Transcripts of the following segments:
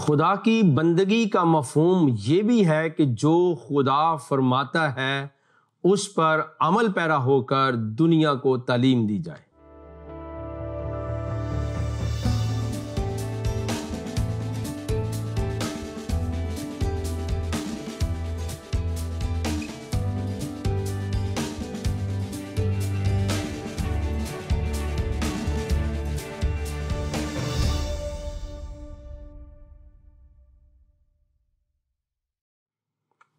خدا کی بندگی کا مفہوم یہ بھی ہے کہ جو خدا فرماتا ہے اس پر عمل پیرا ہو کر دنیا کو تعلیم دی جائے۔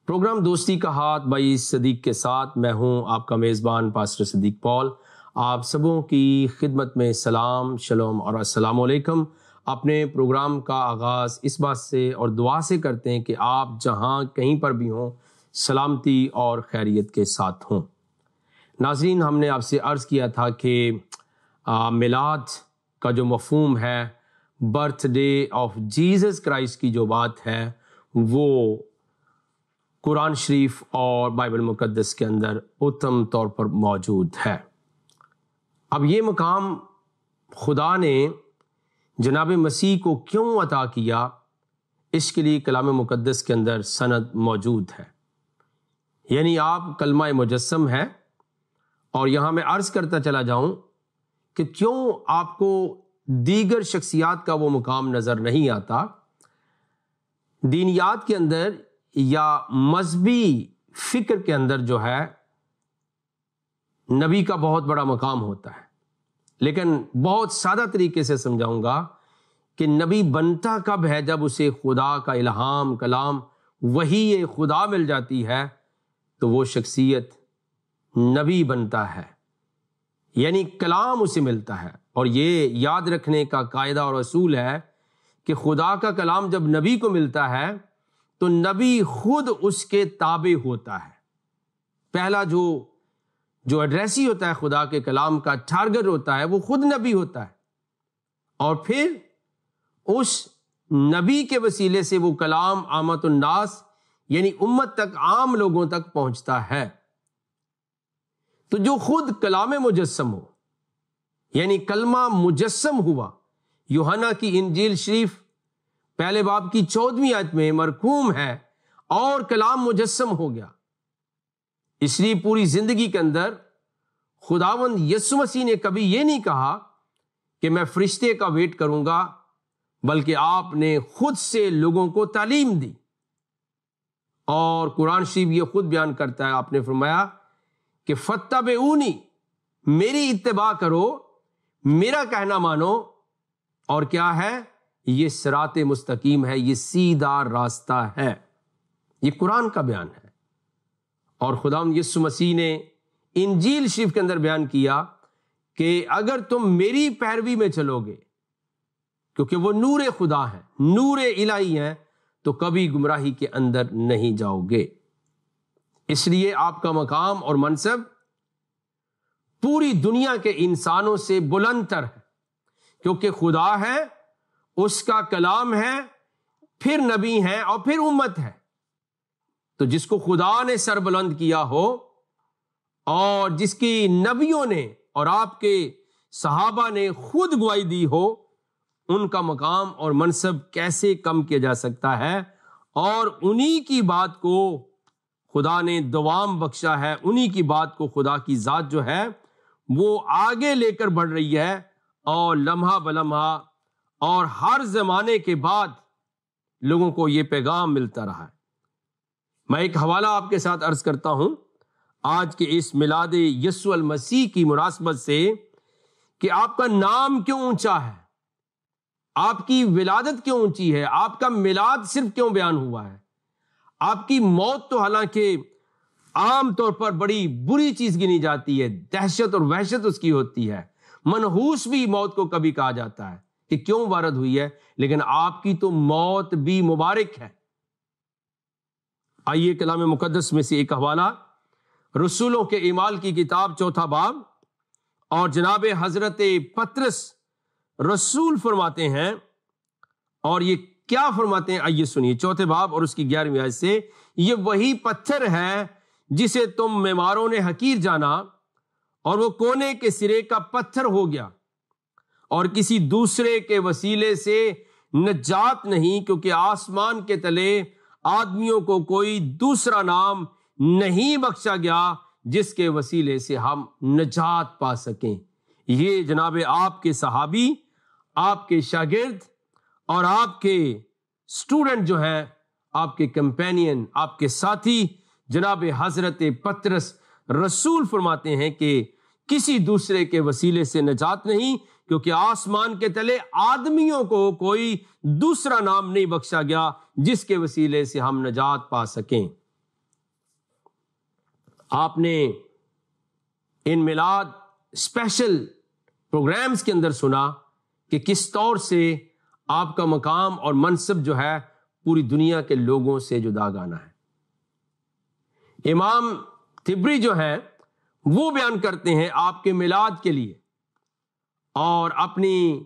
پروگرام دوستی کا ہاتھ بائی صدیق کے ساتھ میں ہوں آپ کا میزبان پاسٹر صدیق پال۔ آپ سبوں کی خدمت میں سلام، شلوم اور السلام علیکم۔ اپنے پروگرام کا آغاز اس بات سے اور دعا سے کرتے ہیں کہ آپ جہاں کہیں پر بھی ہوں سلامتی اور خیریت کے ساتھ ہوں۔ ناظرین، ہم نے آپ سے عرض کیا تھا کہ میلاد کا جو مفہوم ہے، birth day of Jesus Christ کی جو بات ہے، وہ قرآن شریف اور بائبل مقدس کے اندر اتم طور پر موجود ہے۔ اب یہ مقام خدا نے جناب مسیح کو کیوں عطا کیا، اس کے لیے کلام مقدس کے اندر سند موجود ہے۔ یعنی آپ کلمہ مجسم ہے، اور یہاں میں عرض کرتا چلا جاؤں کہ کیوں آپ کو دیگر شخصیات کا وہ مقام نظر نہیں آتا۔ دینیات کے اندر یا مذہبی فکر کے اندر جو ہے نبی کا بہت بڑا مقام ہوتا ہے، لیکن بہت سادہ طریقے سے سمجھاؤں گا کہ نبی بنتا کب ہے؟ جب اسے خدا کا الہام، کلام، وحی خدا مل جاتی ہے تو وہ شخصیت نبی بنتا ہے، یعنی کلام اسے ملتا ہے۔ اور یہ یاد رکھنے کا قاعدہ اور اصول ہے کہ خدا کا کلام جب نبی کو ملتا ہے تو نبی خود اس کے تابع ہوتا ہے۔ پہلا جو ایڈریسی ہوتا ہے خدا کے کلام کا، ٹارگٹ ہوتا ہے، وہ خود نبی ہوتا ہے، اور پھر اس نبی کے وسیلے سے وہ کلام عامت الناس یعنی امت تک، عام لوگوں تک پہنچتا ہے۔ تو جو خود کلام مجسم ہو، یعنی کلمہ مجسم ہوا، یوحنا کی انجیل شریف پہلے باب کی 14ویں آیت میں مرقوم ہے، اور کلام مجسم ہو گیا۔ اس لیے پوری زندگی کے اندر خداوند یسوع مسیح نے کبھی یہ نہیں کہا کہ میں فرشتے کا ویٹ کروں گا، بلکہ آپ نے خود سے لوگوں کو تعلیم دی۔ اور قرآن شریف یہ خود بیان کرتا ہے، آپ نے فرمایا کہ فاتبعونی، میری اتباع کرو، میرا کہنا مانو، اور کیا ہے؟ یہ صراط مستقیم ہے، یہ سیدھا راستہ ہے۔ یہ قرآن کا بیان ہے۔ اور خداوند یسوع مسیح نے انجیل شریف کے اندر بیان کیا کہ اگر تم میری پیروی میں چلو گے، کیونکہ وہ نور خدا ہے، نور الہی ہے، تو کبھی گمراہی کے اندر نہیں جاؤ گے۔ اس لیے آپ کا مقام اور منصب پوری دنیا کے انسانوں سے بلند تر ہے، کیونکہ خدا ہے، اس کا کلام ہے، پھر نبی ہے، اور پھر امت ہے۔ تو جس کو خدا نے سر بلند کیا ہو، اور جس کی نبیوں نے اور آپ کے صحابہ نے خود گواہی دی ہو، ان کا مقام اور منصب کیسے کم کیا جا سکتا ہے؟ اور انہی کی بات کو خدا نے دوام بخشا ہے، انہی کی بات کو خدا کی ذات جو ہے وہ آگے لے کر بڑھ رہی ہے، اور لمحہ بلمحہ اور ہر زمانے کے بعد لوگوں کو یہ پیغام ملتا رہا ہے۔ میں ایک حوالہ آپ کے ساتھ عرض کرتا ہوں آج کے اس میلاد یسوع المسیح کی مناسبت سے، کہ آپ کا نام کیوں اونچا ہے، آپ کی ولادت کیوں اونچی ہے، آپ کا میلاد صرف کیوں بیان ہوا ہے۔ آپ کی موت تو حالانکہ عام طور پر بڑی بری چیز گنی جاتی ہے، دہشت اور وحشت اس کی ہوتی ہے، منحوس بھی موت کو کبھی کہا جاتا ہے کہ کیوں وارد ہوئی ہے، لیکن آپ کی تو موت بھی مبارک ہے۔ آئیے کلام مقدس میں سے ایک حوالہ، رسولوں کے اعمال کی کتاب 4 باب، اور جناب حضرت پطرس رسول فرماتے ہیں، اور یہ کیا فرماتے ہیں آئیے سنیے، 4 باب اور اس کی 11ویں آیت سے، یہ وہی پتھر ہے جسے تم معماروں نے حقیر جانا، اور وہ کونے کے سرے کا پتھر ہو گیا، اور کسی دوسرے کے وسیلے سے نجات نہیں، کیونکہ آسمان کے تلے آدمیوں کو کوئی دوسرا نام نہیں بخشا گیا جس کے وسیلے سے ہم نجات پا سکیں۔ یہ جناب آپ کے صحابی، آپ کے شاگرد اور آپ کے اسٹوڈنٹ جو ہیں، آپ کے کمپینین، آپ کے ساتھی جناب حضرت پطرس رسول فرماتے ہیں کہ کسی دوسرے کے وسیلے سے نجات نہیں، کیونکہ آسمان کے تلے آدمیوں کو کوئی دوسرا نام نہیں بخشا گیا جس کے وسیلے سے ہم نجات پا سکیں۔ آپ نے ان میلاد اسپیشل پروگرامز کے اندر سنا کہ کس طور سے آپ کا مقام اور منصب جو ہے پوری دنیا کے لوگوں سے جداگانہ ہے۔ امام طبری جو ہے وہ بیان کرتے ہیں آپ کے میلاد کے لیے، اور اپنی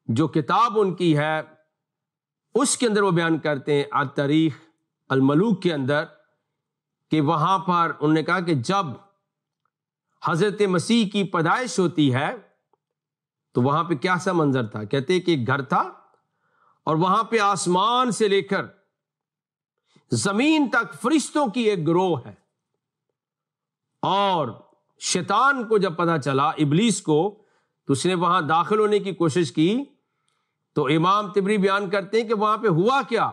جو کتاب ان کی ہے اس کے اندر وہ بیان کرتے ہیں التاریخ الملوک کے اندر، کہ وہاں پر انہوں نے کہا کہ جب حضرت مسیح کی پیدائش ہوتی ہے تو وہاں پہ کیا سا منظر تھا؟ کہتے کہ ایک گھر تھا اور وہاں پہ آسمان سے لے کر زمین تک فرشتوں کی ایک گروہ ہے، اور شیطان کو جب پتہ چلا، ابلیس کو، تو اس نے وہاں داخل ہونے کی کوشش کی۔ تو امام طبری بیان کرتے ہیں کہ وہاں پہ ہوا کیا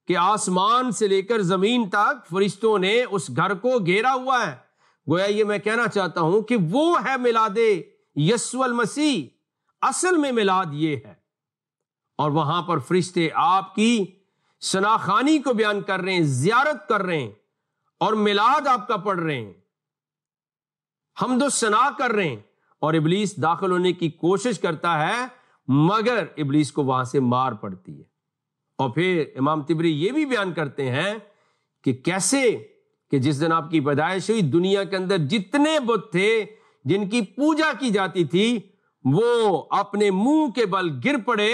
کہ آسمان سے لے کر زمین تک فرشتوں نے اس گھر کو گھیرا ہوا ہے۔ گویا یہ میں کہنا چاہتا ہوں کہ وہ ہے میلاد یسوع المسیح، اصل میں میلاد یہ ہے، اور وہاں پر فرشتے آپ کی شناخوانی کو بیان کر رہے ہیں، زیارت کر رہے ہیں، اور میلاد آپ کا پڑھ رہے ہیں، حمد و ثنا کر رہے ہیں، اور ابلیس داخل ہونے کی کوشش کرتا ہے، مگر ابلیس کو وہاں سے مار پڑتی ہے۔ اور پھر امام طبری یہ بھی بیان کرتے ہیں کہ کیسے کہ جس دن آپ کی پیدائش ہوئی، دنیا کے اندر جتنے بت تھے جن کی پوجا کی جاتی تھی وہ اپنے منہ کے بل گر پڑے،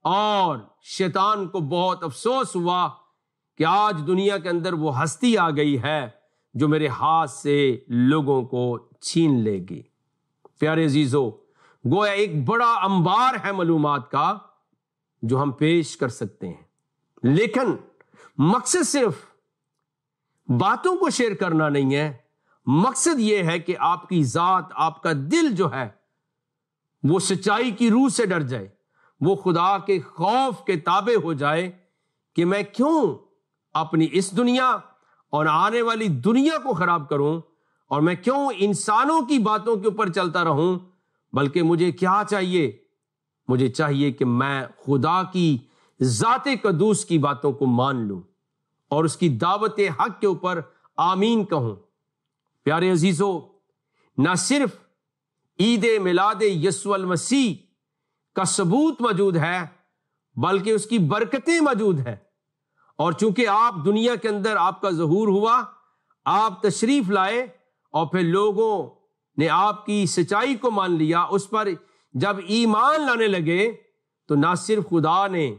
اور شیطان کو بہت افسوس ہوا کہ آج دنیا کے اندر وہ ہستی آ گئی ہے جو میرے ہاتھ سے لوگوں کو چھین لے گی۔ پیارے عزیزو، گویا ایک بڑا انبار ہے معلومات کا جو ہم پیش کر سکتے ہیں، لیکن مقصد صرف باتوں کو شیئر کرنا نہیں ہے، مقصد یہ ہے کہ آپ کی ذات، آپ کا دل جو ہے وہ سچائی کی روح سے ڈر جائے، وہ خدا کے خوف کے تابع ہو جائے کہ میں کیوں اپنی اس دنیا اور آنے والی دنیا کو خراب کروں، اور میں کیوں انسانوں کی باتوں کے اوپر چلتا رہوں، بلکہ مجھے کیا چاہیے؟ مجھے چاہیے کہ میں خدا کی ذات قدوس کی باتوں کو مان لوں اور اس کی دعوت حق کے اوپر آمین کہوں۔ پیارے عزیزو، نہ صرف عید میلاد یسوع المسیح کا ثبوت موجود ہے بلکہ اس کی برکتیں موجود ہیں، اور چونکہ آپ دنیا کے اندر آپ کا ظہور ہوا، آپ تشریف لائے، اور پھر لوگوں نے آپ کی سچائی کو مان لیا، اس پر جب ایمان لانے لگے، تو نہ صرف خدا نے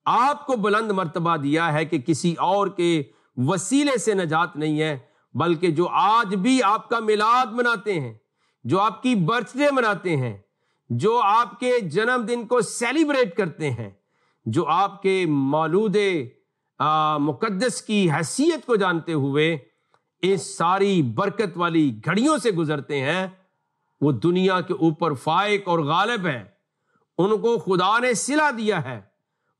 آپ کو بلند مرتبہ دیا ہے کہ کسی اور کے وسیلے سے نجات نہیں ہے، بلکہ جو آج بھی آپ کا میلاد مناتے ہیں، جو آپ کی برتھ ڈے مناتے ہیں، جو آپ کے جنم دن کو سیلیبریٹ کرتے ہیں، جو آپ کے مولود مقدس کی حیثیت کو جانتے ہوئے اس ساری برکت والی گھڑیوں سے گزرتے ہیں، وہ دنیا کے اوپر فائق اور غالب ہیں۔ ان کو خدا نے صلہ دیا ہے،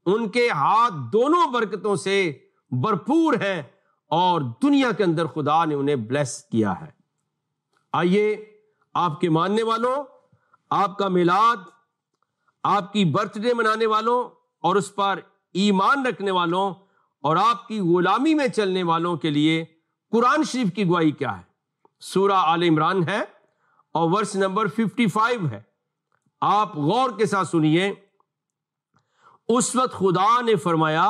ان کے ہاتھ دونوں برکتوں سے بھرپور ہیں، اور دنیا کے اندر خدا نے انہیں بلیس کیا ہے۔ آئیے آپ کے ماننے والوں، آپ کا میلاد، آپ کی برتھ ڈے منانے والوں اور اس پر ایمان رکھنے والوں اور آپ کی غلامی میں چلنے والوں کے لیے قرآن شریف کی گواہی کیا ہے۔ سورہ آل عمران ہے اور ورس نمبر 55 ہے، آپ غور کے ساتھ سنیے۔ اس وقت خدا نے فرمایا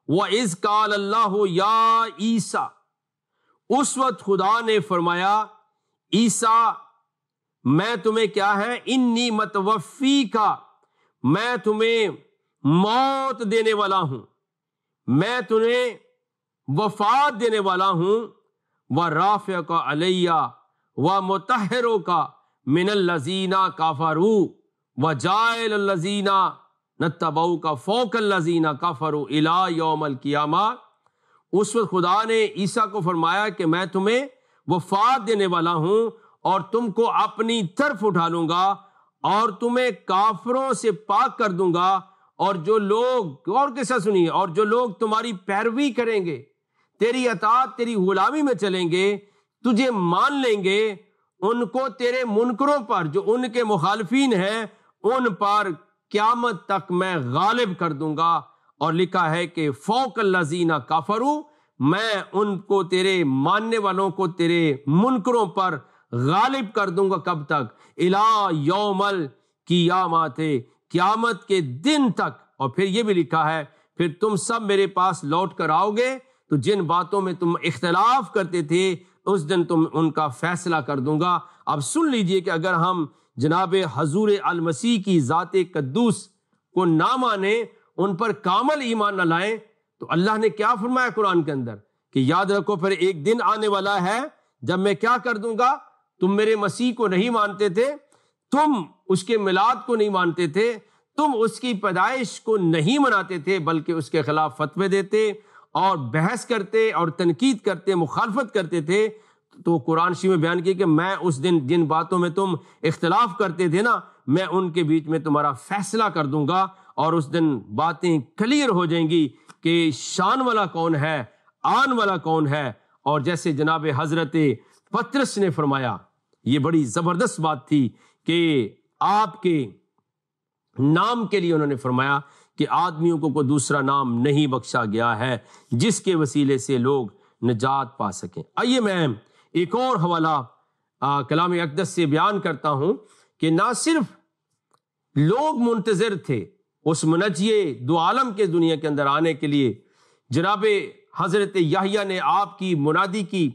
وَإِذْ قَالَ اللَّهُ يَا عِيسَىٰ، اس وقت خدا نے فرمایا عیسیٰ میں تمہیں کیا ہے، انی متوفیکا، میں تمہیں موت دینے والا ہوں، میں تمہیں وفات دینے والا ہوں، وَرَافِعُکَ عَلَیَّ وَمُطَہِّرُکَ مِنَ الَّذِینَ کَفَرُوا وَجَاعِلُ الَّذِینَ نتبعوک فوق الذین کفروا الی یوم القیامہ، اس وقت خدا نے عیسیٰ کو فرمایا کہ میں تمہیں وفات دینے والا ہوں اور تم کو اپنی طرف اٹھا لوں گا اور تمہیں کافروں سے پاک کر دوں گا، اور جو لوگ، اور کیسا سنیے، اور جو لوگ تمہاری پیروی کریں گے، تیری اطاعت، تیری غلامی میں چلیں گے، تجھے مان لیں گے، ان کو تیرے منکروں پر، جو ان کے مخالفین ہیں، ان پر قیامت تک میں غالب کر دوں گا۔ اور لکھا ہے کہ فوق الذین کفروا، میں ان کو، تیرے ماننے والوں کو، تیرے منکروں پر غالب کر دوں گا۔ کب تک؟ الی یوم القیامت، قیامت کے دن تک۔ اور پھر یہ بھی لکھا ہے پھر تم سب میرے پاس لوٹ کر آؤ گے تو جن باتوں میں تم اختلاف کرتے تھے اس دن تم ان کا فیصلہ کر دوں گا۔ اب سن لیجئے کہ اگر ہم جناب حضور المسیح کی ذات قدوس کو نہ مانیں، ان پر کامل ایمان نہ لائیں، تو اللہ نے کیا فرمایا قرآن کے اندر کہ یاد رکھو پھر ایک دن آنے والا ہے جب میں کیا کر دوں گا، تم میرے مسیح کو نہیں مانتے تھے، تم اس کے میلاد کو نہیں مانتے تھے، تم اس کی پیدائش کو نہیں مناتے تھے، بلکہ اس کے خلاف فتوے دیتے اور بحث کرتے اور تنقید کرتے، مخالفت کرتے تھے۔ تو قرآن شریف میں بیان کیا کہ میں اس دن جن باتوں میں تم اختلاف کرتے تھے نا، میں ان کے بیچ میں تمہارا فیصلہ کر دوں گا، اور اس دن باتیں کلیئر ہو جائیں گی کہ شان والا کون ہے، آن والا کون ہے۔ اور جیسے جناب حضرت پطرس نے فرمایا، یہ بڑی زبردست بات تھی کہ آپ کے نام کے لیے انہوں نے فرمایا کہ آدمیوں کو کوئی دوسرا نام نہیں بخشا گیا ہے جس کے وسیلے سے لوگ نجات پا سکیں۔ آئیے میں ایک اور حوالہ کلام اقدس سے بیان کرتا ہوں کہ نہ صرف لوگ منتظر تھے اس منجی دو عالم کے دنیا کے اندر آنے کے لیے، جناب حضرت یحییٰ نے آپ کی منادی کی،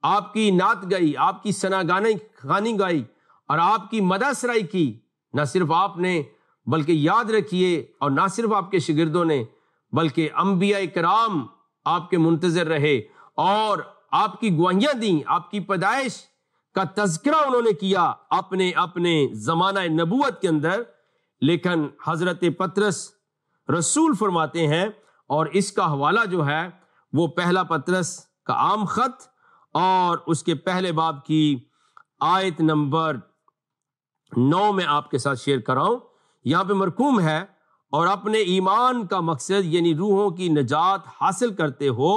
آپ کی نعت گائی، آپ کی ثنا خوانی گائی اور آپ کی مدح سرائی کی۔ نہ صرف آپ نے، بلکہ یاد رکھیے، اور نہ صرف آپ کے شاگردوں نے، بلکہ انبیاء کرام آپ کے منتظر رہے اور آپ کی گواہیاں دیں، آپ کی پیدائش کا تذکرہ انہوں نے کیا اپنے اپنے زمانہ نبوت کے اندر۔ لیکن حضرت پطرس رسول فرماتے ہیں، اور اس کا حوالہ جو ہے وہ پہلا پطرس کا عام خط اور اس کے پہلے باب کی آیت نمبر 9 میں آپ کے ساتھ شیئر کراؤں۔ یہاں پہ مرقوم ہے، اور اپنے ایمان کا مقصد یعنی روحوں کی نجات حاصل کرتے ہو،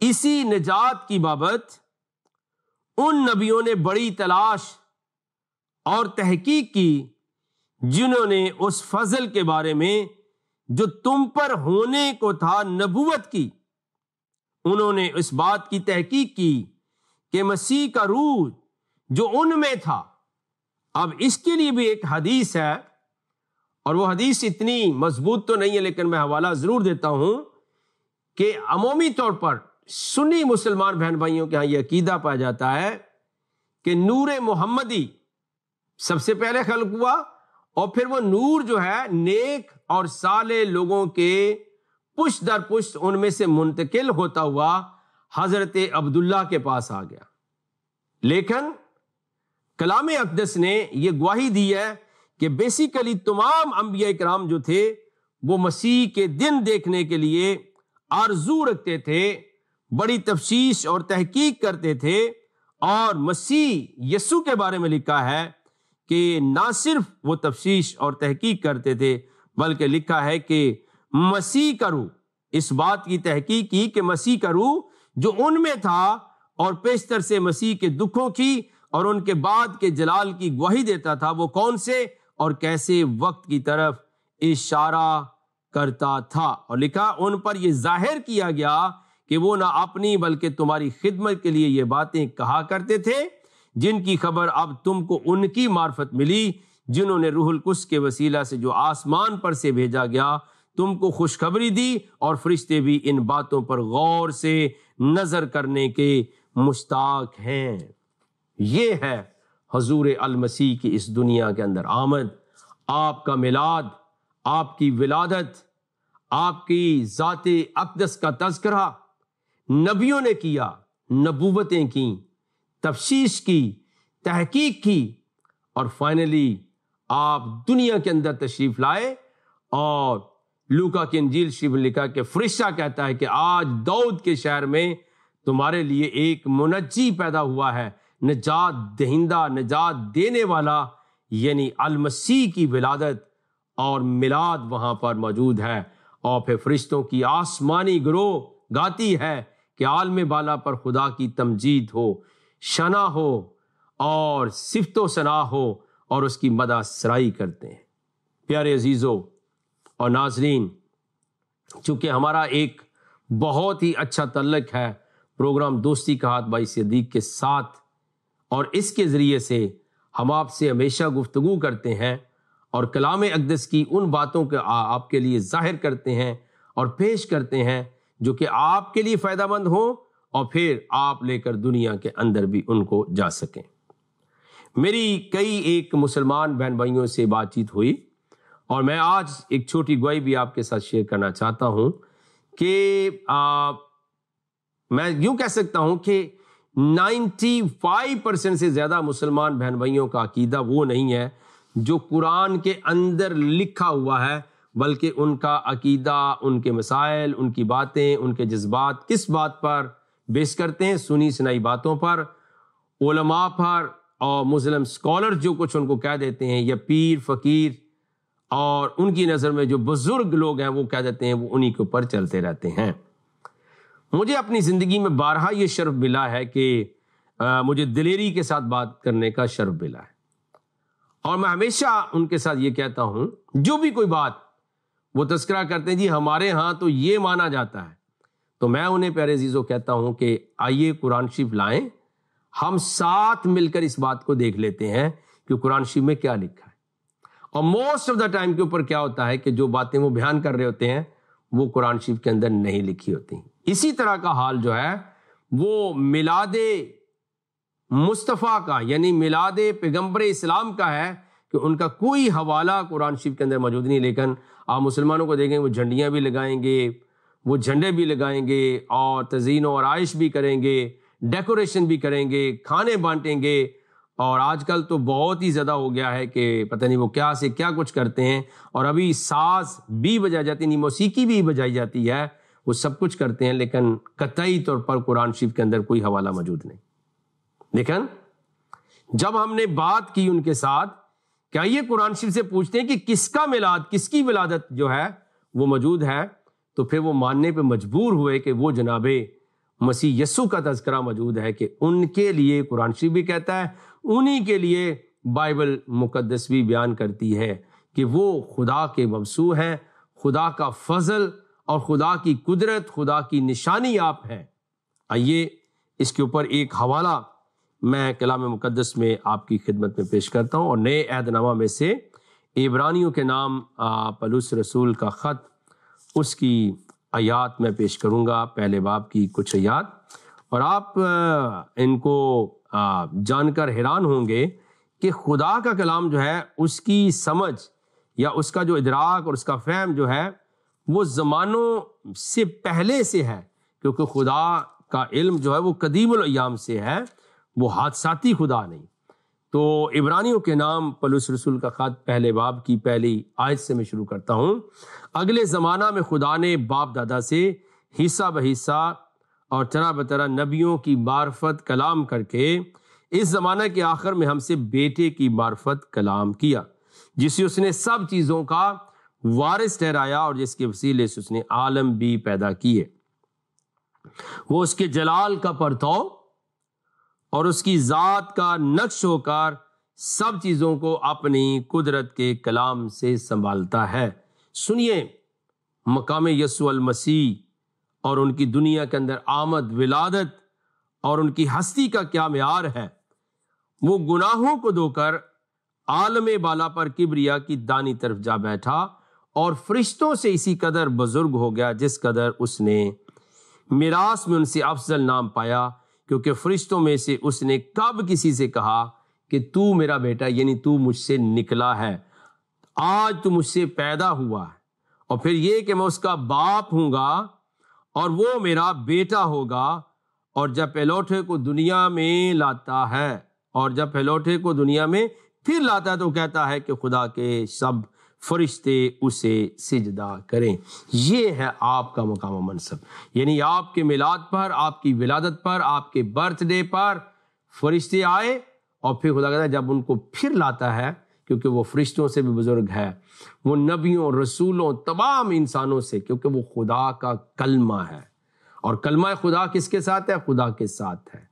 اسی نجات کی بابت ان نبیوں نے بڑی تلاش اور تحقیق کی جنہوں نے اس فضل کے بارے میں جو تم پر ہونے کو تھا نبوت کی۔ انہوں نے اس بات کی تحقیق کی کہ مسیح کا روح جو ان میں تھا۔ اب اس کے لیے بھی ایک حدیث ہے، اور وہ حدیث اتنی مضبوط تو نہیں ہے لیکن میں حوالہ ضرور دیتا ہوں کہ عمومی طور پر سنی مسلمان بہن بھائیوں کے ہاں یہ عقیدہ پایا جاتا ہے کہ نور محمدی سب سے پہلے خلق ہوا، اور پھر وہ نور جو ہے نیک اور صالح لوگوں کے پشت در پشت ان میں سے منتقل ہوتا ہوا حضرت عبداللہ کے پاس آ گیا۔ لیکن کلام اقدس نے یہ گواہی دی ہے کہ بیسیکلی تمام انبیاء کرام جو تھے وہ مسیح کے دن دیکھنے کے لیے آرزو رکھتے تھے، بڑی تفتیش اور تحقیق کرتے تھے، اور مسیح یسوع کے بارے میں لکھا ہے کہ نہ صرف وہ تفتیش اور تحقیق کرتے تھے بلکہ لکھا ہے کہ مسیح کا روح، اس بات کی تحقیق کی کہ مسیح کا روح جو ان میں تھا اور پیشتر سے مسیح کے دکھوں کی اور ان کے بعد کے جلال کی گواہی دیتا تھا، وہ کون سے اور کیسے وقت کی طرف اشارہ کرتا تھا۔ اور لکھا ان پر یہ ظاہر کیا گیا کہ وہ نہ اپنی بلکہ تمہاری خدمت کے لیے یہ باتیں کہا کرتے تھے جن کی خبر اب تم کو ان کی معرفت ملی جنہوں نے روح القدس کے وسیلہ سے جو آسمان پر سے بھیجا گیا تم کو خوشخبری دی، اور فرشتے بھی ان باتوں پر غور سے نظر کرنے کے مشتاق ہیں۔ یہ ہے حضور المسیح کی اس دنیا کے اندر آمد، آپ کا میلاد، آپ کی ولادت، آپ کی ذات اقدس کا تذکرہ نبیوں نے کیا، نبوتیں کی، تفسیر کی، تحقیق کی، اور فائنلی آپ دنیا کے اندر تشریف لائے اور لوکا کی انجیل شریف میں لکھا کہ فرشتہ کہتا ہے کہ آج داؤد کے شہر میں تمہارے لیے ایک منجی پیدا ہوا ہے، نجات دہندہ، نجات دینے والا، یعنی المسیح کی ولادت اور میلاد وہاں پر موجود ہے۔ اور پھر فرشتوں کی آسمانی گروہ گاتی ہے کہ عالم بالا پر خدا کی تمجید ہو، شنا ہو اور صفت و ثنا ہو، اور اس کی مدح سرائی کرتے ہیں۔ پیارے عزیزو اور ناظرین، چونکہ ہمارا ایک بہت ہی اچھا تعلق ہے پروگرام دوستی کا ہاتھ بھائی صدیق کے ساتھ، اور اس کے ذریعے سے ہم آپ سے ہمیشہ گفتگو کرتے ہیں اور کلام اقدس کی ان باتوں کو آپ کے لیے ظاہر کرتے ہیں اور پیش کرتے ہیں جو کہ آپ کے لیے فائدہ مند ہوں، اور پھر آپ لے کر دنیا کے اندر بھی ان کو جا سکیں۔ میری کئی ایک مسلمان بہن بھائیوں سے بات چیت ہوئی، اور میں آج ایک چھوٹی گواہی بھی آپ کے ساتھ شیئر کرنا چاہتا ہوں کہ میں یوں کہہ سکتا ہوں کہ 95% سے زیادہ مسلمان بہن بھائیوں کا عقیدہ وہ نہیں ہے جو قرآن کے اندر لکھا ہوا ہے، بلکہ ان کا عقیدہ، ان کے مسائل، ان کی باتیں، ان کے جذبات کس بات پر بیس کرتے ہیں؟ سنی سنائی باتوں پر، علماء پر، اور مسلم اسکالر جو کچھ ان کو کہہ دیتے ہیں، یا پیر فقیر اور ان کی نظر میں جو بزرگ لوگ ہیں وہ کہہ دیتے ہیں، وہ انہی کے اوپر چلتے رہتے ہیں۔ مجھے اپنی زندگی میں بارہا یہ شرف ملا ہے کہ مجھے دلیری کے ساتھ بات کرنے کا شرف ملا ہے، اور میں ہمیشہ ان کے ساتھ یہ کہتا ہوں، جو بھی کوئی بات وہ تذکرہ کرتے ہیں جی ہمارے ہاں تو یہ مانا جاتا ہے، تو میں انہیں پیارے عزیزوں کہتا ہوں کہ آئیے قرآن شریف لائیں، ہم ساتھ مل کر اس بات کو دیکھ لیتے ہیں کہ قرآن شریف میں کیا لکھا ہے۔ اور موسٹ آف دا ٹائم کے اوپر کیا ہوتا ہے کہ جو باتیں وہ بیان کر رہے ہوتے ہیں وہ قرآن شریف کے اندر نہیں لکھی ہوتی۔ اسی طرح کا حال جو ہے وہ میلاد مصطفیٰ کا، یعنی میلاد پیغمبر اسلام کا ہے کہ ان کا کوئی حوالہ قرآن شریف کے اندر موجود نہیں، لیکن آپ مسلمانوں کو دیکھیں وہ جھنڈیاں بھی لگائیں گے، وہ جھنڈے بھی لگائیں گے، اور تزئین و آرائش بھی کریں گے، ڈیکوریشن بھی کریں گے، کھانے بانٹیں گے، اور آج کل تو بہت ہی زیادہ ہو گیا ہے کہ پتہ نہیں وہ کیا سے کیا کچھ کرتے ہیں، اور ابھی ساز بھی بجائی جاتی نہیں، موسیقی بھی بجائی جاتی ہے، وہ سب کچھ کرتے ہیں، لیکن قطعی طور پر قرآن شریف کے اندر کوئی حوالہ موجود نہیں۔ لیکن جب ہم نے بات کی ان کے ساتھ کہ یہ قرآن شریف سے پوچھتے ہیں کہ کس کا میلاد، کس کی ولادت جو ہے وہ موجود ہے، تو پھر وہ ماننے پہ مجبور ہوئے کہ وہ جناب مسیح یسوع کا تذکرہ موجود ہے، کہ ان کے لیے قرآن شریف بھی کہتا ہے، انہی کے لیے بائبل مقدس بھی بیان کرتی ہے کہ وہ خدا کے مبعوث ہیں، خدا کا فضل اور خدا کی قدرت، خدا کی نشانی آپ ہیں۔ آئیے اس کے اوپر ایک حوالہ میں کلام مقدس میں آپ کی خدمت میں پیش کرتا ہوں، اور نئے عہد نامہ میں سے عبرانیوں کے نام پولس رسول کا خط، اس کی آیات میں پیش کروں گا، پہلے باب کی کچھ آیات، اور آپ ان کو جان کر حیران ہوں گے کہ خدا کا کلام جو ہے اس کی سمجھ یا اس کا جو ادراک اور اس کا فہم جو ہے وہ زمانوں سے پہلے سے ہے، کیونکہ خدا کا علم جو ہے وہ قدیم الایام سے ہے، وہ حادثاتی خدا نہیں۔ تو عبرانیوں کے نام پولس رسول کا خط پہلے باب کی پہلی آیت سے میں شروع کرتا ہوں۔ اگلے زمانہ میں خدا نے باپ دادا سے حصہ بحصہ اور طرح بطرح نبیوں کی معرفت کلام کر کے اس زمانہ کے آخر میں ہم سے بیٹے کی معرفت کلام کیا، جسے اس نے سب چیزوں کا وارث ٹھہرایا اور جس کے وسیلے سے اس نے عالم بھی پیدا کیے۔ وہ اس کے جلال کا پرتو اور اس کی ذات کا نقش ہو کر سب چیزوں کو اپنی قدرت کے کلام سے سنبھالتا ہے۔ سنیے مقام یسوع المسیح اور ان کی دنیا کے اندر آمد، ولادت اور ان کی ہستی کا کیا معیار ہے۔ وہ گناہوں کو دھو کر عالم بالا پر کبریا کی دانی طرف جا بیٹھا اور فرشتوں سے اسی قدر بزرگ ہو گیا جس قدر اس نے میراث میں ان سے افضل نام پایا، کیونکہ فرشتوں میں سے اس نے کب کسی سے کہا کہ تو میرا بیٹا، یعنی تو مجھ سے نکلا ہے، آج تو مجھ سے پیدا ہوا ہے، اور پھر یہ کہ میں اس کا باپ ہوں گا اور وہ میرا بیٹا ہوگا، اور جب پہلوٹے کو دنیا میں لاتا ہے اور جب پہلوٹے کو دنیا میں پھر لاتا ہے تو کہتا ہے کہ خدا کے سب فرشتے اسے سجدہ کریں۔ یہ ہے آپ کا مقام و منصب، یعنی آپ کے میلاد پر، آپ کی ولادت پر، آپ کے برتھ ڈے پر فرشتے آئے، اور پھر خدا کہتا ہے جب ان کو پھر لاتا ہے، کیونکہ وہ فرشتوں سے بھی بزرگ ہے، وہ نبیوں، رسولوں، تمام انسانوں سے، کیونکہ وہ خدا کا کلمہ ہے، اور کلمہ خدا کس کے ساتھ ہے؟ خدا کے ساتھ ہے،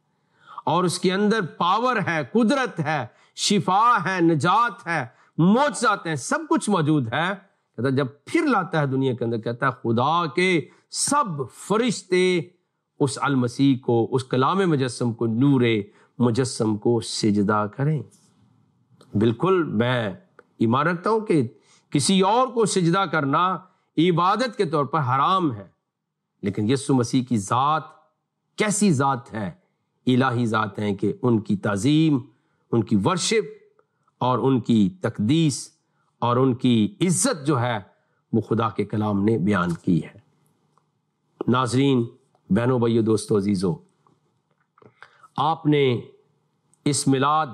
اور اس کے اندر پاور ہے، قدرت ہے، شفا ہے، نجات ہے، معجزات ہیں، سب کچھ موجود ہے۔ کہتا ہے جب پھر لاتا ہے دنیا کے اندر، کہتا ہے خدا کے سب فرشتے اس المسیح کو، اس کلام مجسم کو، نور مجسم کو سجدہ کریں۔ بالکل میں ایمان رکھتا ہوں کہ کسی اور کو سجدہ کرنا عبادت کے طور پر حرام ہے، لیکن یسوع مسیح کی ذات کیسی ذات ہے؟ الہی ذات ہیں کہ ان کی تعظیم، ان کی ورشپ اور ان کی تقدیس اور ان کی عزت جو ہے وہ خدا کے کلام نے بیان کی ہے۔ ناظرین، بہنوں، بھائیو، دوستو، عزیزو، آپ نے اس میلاد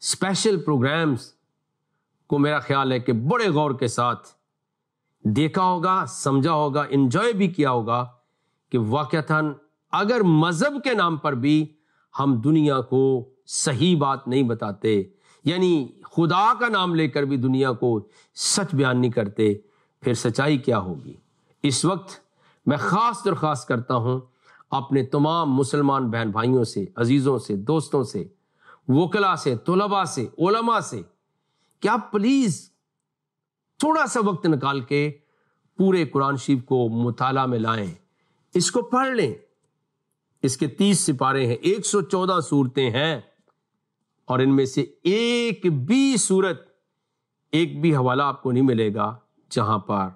اسپیشل پروگرامز کو میرا خیال ہے کہ بڑے غور کے ساتھ دیکھا ہوگا، سمجھا ہوگا، انجوائے بھی کیا ہوگا کہ واقعتاً اگر مذہب کے نام پر بھی ہم دنیا کو صحیح بات نہیں بتاتے، یعنی خدا کا نام لے کر بھی دنیا کو سچ بیان نہیں کرتے، پھر سچائی کیا ہوگی؟ اس وقت میں خاص درخواست کرتا ہوں اپنے تمام مسلمان بہن بھائیوں سے، عزیزوں سے، دوستوں سے، وکلاء سے، طلباء سے، علماء سے، کہ آپ پلیز تھوڑا سا وقت نکال کے پورے قرآن شریف کو مطالعہ میں لائیں، اس کو پڑھ لیں۔ اس کے 30 سپارے ہیں، 114 صورتیں ہیں، اور ان میں سے ایک بھی صورت، ایک بھی حوالہ آپ کو نہیں ملے گا جہاں پر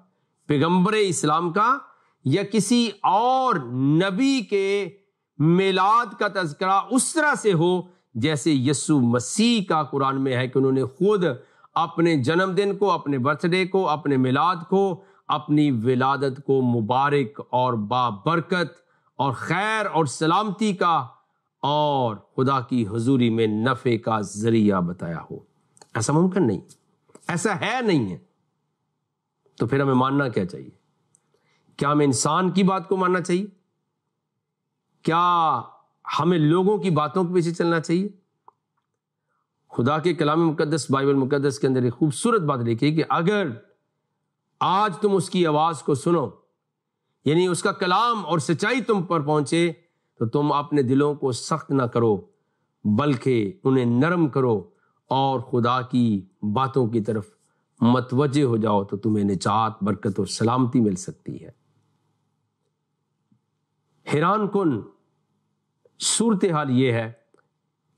پیغمبر اسلام کا یا کسی اور نبی کے میلاد کا تذکرہ اس طرح سے ہو جیسے یسوع مسیح کا قرآن میں ہے کہ انہوں نے خود اپنے جنم دن کو، اپنے برتھ ڈے کو، اپنے میلاد کو، اپنی ولادت کو مبارک اور بابرکت اور خیر اور سلامتی کا اور خدا کی حضوری میں نفع کا ذریعہ بتایا ہو۔ ایسا ممکن نہیں، ایسا ہے نہیں ہے، تو پھر ہمیں ماننا کیا چاہیے؟ کیا ہمیں انسان کی بات کو ماننا چاہیے؟ کیا ہمیں لوگوں کی باتوں کے پیچھے چلنا چاہیے؟ خدا کے کلام مقدس، بائبل مقدس کے اندر ایک خوبصورت بات لکھی کہ اگر آج تم اس کی آواز کو سنو، یعنی اس کا کلام اور سچائی تم پر پہنچے، تو تم اپنے دلوں کو سخت نہ کرو بلکہ انہیں نرم کرو اور خدا کی باتوں کی طرف متوجہ ہو جاؤ، تو تمہیں نجات، برکت اور سلامتی مل سکتی ہے۔ حیران کن صورتحال یہ ہے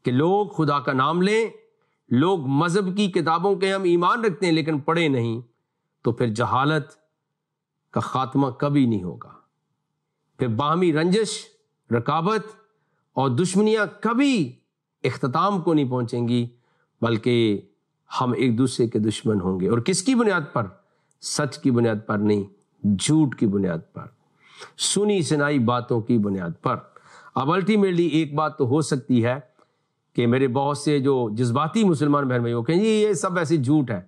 کہ لوگ خدا کا نام لیں، لوگ مذہب کی کتابوں کے ہم ایمان رکھتے ہیں لیکن پڑھے نہیں، تو پھر جہالت کا خاتمہ کبھی نہیں ہوگا، پھر باہمی رنجش، رکابت اور دشمنیاں کبھی اختتام کو نہیں پہنچیں گی، بلکہ ہم ایک دوسرے کے دشمن ہوں گے۔ اور کس کی بنیاد پر؟ سچ کی بنیاد پر نہیں، جھوٹ کی بنیاد پر، سنی سنائی باتوں کی بنیاد پر۔ اب الٹیمیٹلی ایک بات تو ہو سکتی ہے کہ میرے بہت سے جو جذباتی مسلمان بہن بھائیوں کہیں یہ سب ایسے جھوٹ ہے،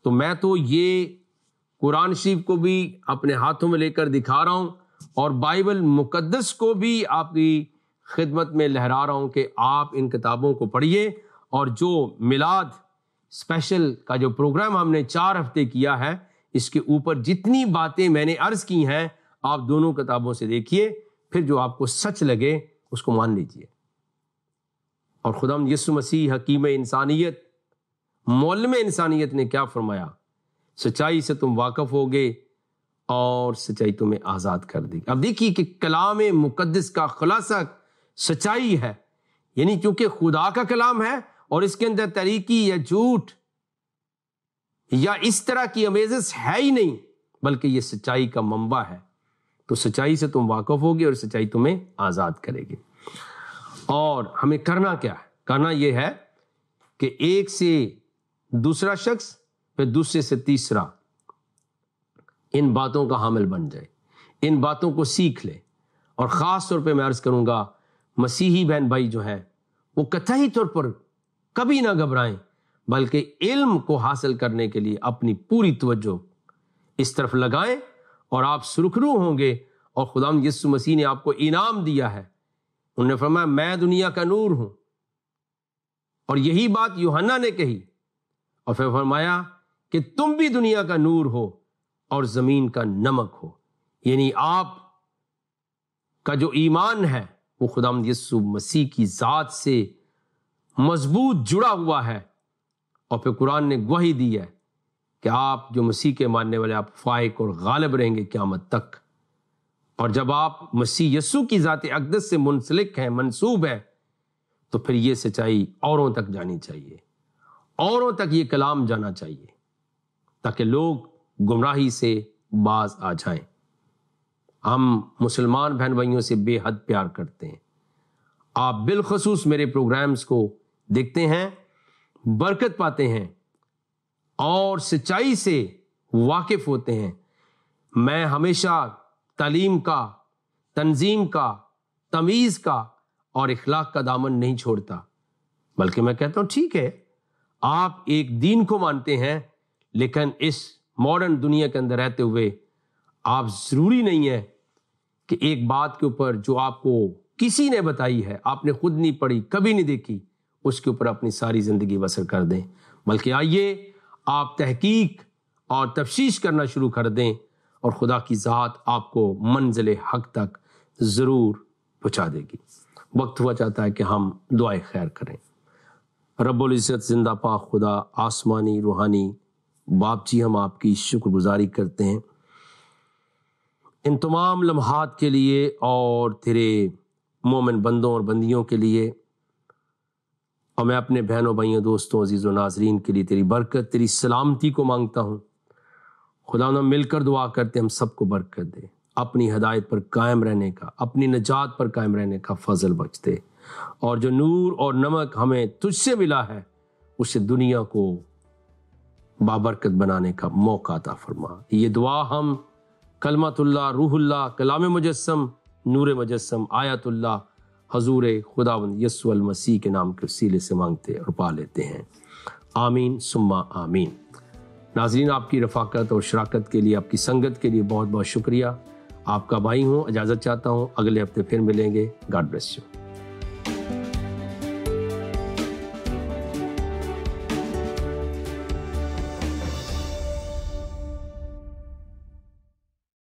تو میں تو یہ قرآن شریف کو بھی اپنے ہاتھوں میں لے کر دکھا رہا ہوں اور بائبل مقدس کو بھی آپ کی خدمت میں لہرا رہا ہوں کہ آپ ان کتابوں کو پڑھیے، اور جو میلاد اسپیشل کا جو پروگرام ہم نے 4 ہفتے کیا ہے، اس کے اوپر جتنی باتیں میں نے عرض کی ہیں آپ دونوں کتابوں سے دیکھیے، پھر جو آپ کو سچ لگے اس کو مان لیجئے۔ اور خداوند یسوع مسیح حکیم انسانیت، معلم انسانیت نے کیا فرمایا؟ سچائی سے تم واقف ہوگے اور سچائی تمہیں آزاد کر دے گی۔ اب دیکھیے کہ کلام مقدس کا خلاصہ سچائی ہے، یعنی چونکہ خدا کا کلام ہے اور اس کے اندر طریقی یا جھوٹ یا اس طرح کی امیزز ہے ہی نہیں، بلکہ یہ سچائی کا منبع ہے، تو سچائی سے تم واقف ہوگے اور سچائی تمہیں آزاد کرے گی۔ اور ہمیں کرنا کیا ہے؟ کرنا یہ ہے کہ ایک سے دوسرا شخص، پھر دوسرے سے تیسرا ان باتوں کا حامل بن جائے، ان باتوں کو سیکھ لے۔ اور خاص طور پہ میں عرض کروں گا مسیحی بہن بھائی جو ہیں وہ قطعی طور پر کبھی نہ گھبرائیں، بلکہ علم کو حاصل کرنے کے لیے اپنی پوری توجہ اس طرف لگائیں اور آپ سرخرو ہوں گے. اور خداوند یسوع مسیح نے آپ کو انعام دیا ہے. انہوں نے فرمایا میں دنیا کا نور ہوں، اور یہی بات یوحنا نے کہی، اور پھر فرمایا کہ تم بھی دنیا کا نور ہو اور زمین کا نمک ہو. یعنی آپ کا جو ایمان ہے وہ خداوند یسوع مسیح کی ذات سے مضبوط جڑا ہوا ہے. اور پھر قرآن نے گواہی دی ہے کہ آپ جو مسیح کے ماننے والے آپ فائق اور غالب رہیں گے قیامت تک. اور جب آپ مسیح یسوع کی ذات اقدس سے منسلک ہیں، منسوب ہیں، تو پھر یہ سچائی اوروں تک جانی چاہیے، اوروں تک یہ کلام جانا چاہیے، تاکہ لوگ گمراہی سے باز آ جائیں. ہم مسلمان بہن بھائیوں سے بے حد پیار کرتے ہیں. آپ بالخصوص میرے پروگرامز کو دیکھتے ہیں، برکت پاتے ہیں اور سچائی سے واقف ہوتے ہیں. میں ہمیشہ تعلیم کا، تنظیم کا، تمیز کا اور اخلاق کا دامن نہیں چھوڑتا، بلکہ میں کہتا ہوں ٹھیک ہے آپ ایک دین کو مانتے ہیں، لیکن اس ماڈرن دنیا کے اندر رہتے ہوئے آپ ضروری نہیں ہے کہ ایک بات کے اوپر جو آپ کو کسی نے بتائی ہے، آپ نے خود نہیں پڑھی، کبھی نہیں دیکھی، اس کے اوپر اپنی ساری زندگی بسر کر دیں. بلکہ آئیے آپ تحقیق اور تفتیش کرنا شروع کر دیں، اور خدا کی ذات آپ کو منزل حق تک ضرور پہنچا دے گی. وقت ہوا چاہتا ہے کہ ہم دعائے خیر کریں. رب العزت زندہ پاک خدا، آسمانی روحانی باپ جی، ہم آپ کی شکر گزاری کرتے ہیں ان تمام لمحات کے لیے اور تیرے مومن بندوں اور بندیوں کے لیے. اور میں اپنے بہنوں بھائیوں دوستوں عزیز و ناظرین کے لیے تیری برکت، تیری سلامتی کو مانگتا ہوں. خدا ہم مل کر دعا کرتے ہم سب کو برکت دے، اپنی ہدایت پر قائم رہنے کا، اپنی نجات پر قائم رہنے کا فضل بخش دے، اور جو نور اور نمک ہمیں تجھ سے ملا ہے اسے دنیا کو بابرکت بنانے کا موقع عطا فرما. یہ دعا ہم کلمت اللہ، روح اللہ، کلام مجسم، نور مجسم، آیت اللہ حضور خداوند یسوع المسیح کے نام کے وسیلے سے مانگتے اور پا لیتے ہیں. آمین ثم آمین. ناظرین، آپ کی رفاقت اور شراکت کے لیے، آپ کی سنگت کے لیے بہت بہت شکریہ. آپ کا بھائی ہوں، اجازت چاہتا ہوں، اگلے ہفتے پھر ملیں گے. God bless you.